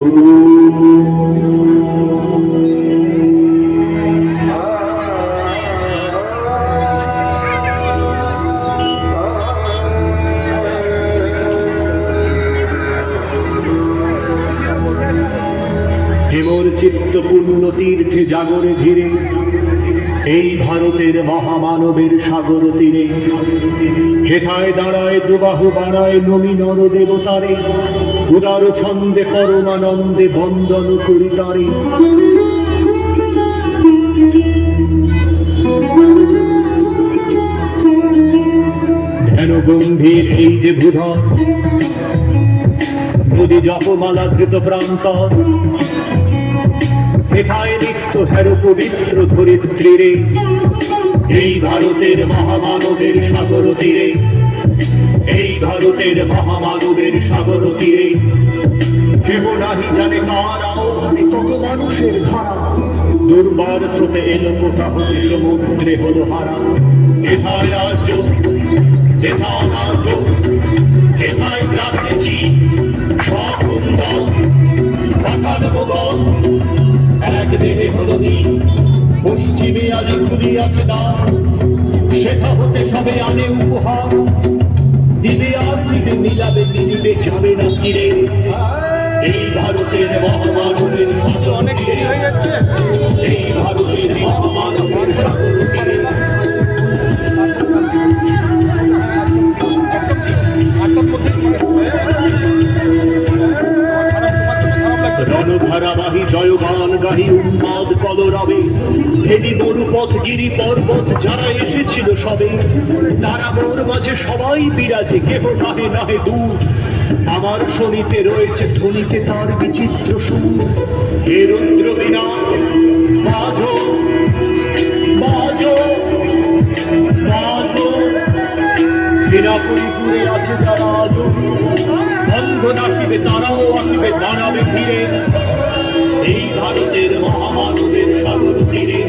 হেমর চিত্ত পূর্ণ তীর্থে জাগরে ধীরে এই ভারতের মহামানবের সাগর তীরে হেথায় দাঁড়ায় দুবাহু বাড়ায় নমি নর দেবতারে উদার ছন্দে পরমানন্দে বন্দন করি তারে। ধ্যান গম্ভীর এই যে ভূধর নদী জপমালা ধৃত প্রান্তর হেথায় নিত্য হের পবিত্র ধরিত্রীরে এই ভারতের মহামানবের সাগর তীরে এই ভারতের মহামানবের সাগর তীরে কেহ নাহি জানে কার আহ্বানে কত মানুষের ধারা দুর্বার স্রোতে এলো কোথা হতে সমুদ্রে হলো হারা। হেথায় রাজ্য হেথায় রাজ্য হেথায় গ্রামেছি সব কুন্দল পাখান মোগল এক দেহে হলো নীল পশ্চিমে আজ খুলিয়াছে দ্বার সেথা হতে সবে আনে উপহার দিবে আর দিবে মিলাবে মিলিবে যাবে না ফিরে এই ভারতের মহামানবের সাগর তীরে এই ভারতের মহামানবের সাগর তীরে রণধারাবাহী জয়গান গাহি উন্মাদ কলরবে ভেদি মরুপথ গিরি পর্বত যারা এসেছিল সবে তারা মোর মাঝে সবাই বিরাজে কেহ নাহে নাহে দূর আমার শনিতে রয়েছে ধ্বনিতে তার বিচিত্র সুর। হে রুদ্র বীণা বাজো বাজো বাজো সেনাপুরীপুরে আছে যারা আজো বন্ধন আসিবে তারাও আসিবে দাঁড়াবে ফিরে এই ভারতের মহামানবের সাগর তীরে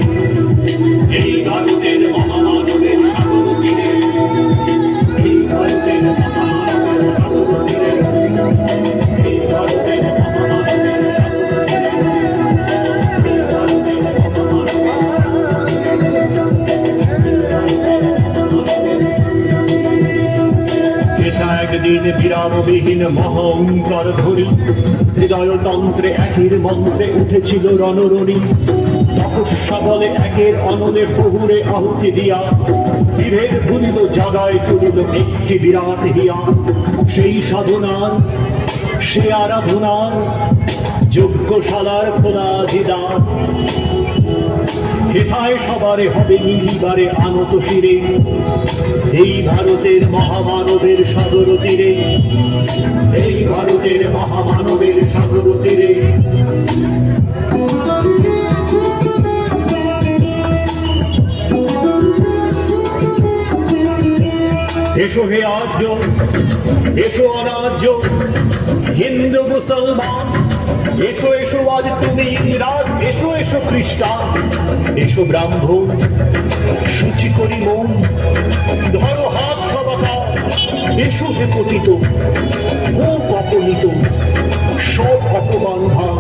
এই ভারতের মহামানবের সাগর তীরে এই ভারতের মহামানবের সাগর তীরে এই ভারতের মহামানবের সাগর তীরে এই ভারতের একদিন বিরামবিহীন মহঙ্কার ধরি হৃদয়তন্ত্রে একের মন্ত্রে উঠেছিল রণরণী তপস্যা বলে একের অনলে বহুরে আহুতি দিয়া বিভেদ ভুলিল জাগায় তুলিল একটি বিরাট হিয়া সেই সাধনার সে আরাধনার যজ্ঞশালার খোলা জিদার হেথায় সবারে হবে মিলিবারে আনত শিরে এই ভারতের মহামানবের সাগর তীরে এই ভারতের মহামানবের সাগর তীরে এসো হে আর্য এসো অনার্য হিন্দু মুসলমান এসো এসো আজ তুমি ইংরাজ এসো এসো খ্রিস্টান এসো ব্রাহ্মণ সূচি করি মন ধরো হাত সবাতা এসো হে পতিত হোক অপনীত সব অপমান ভাব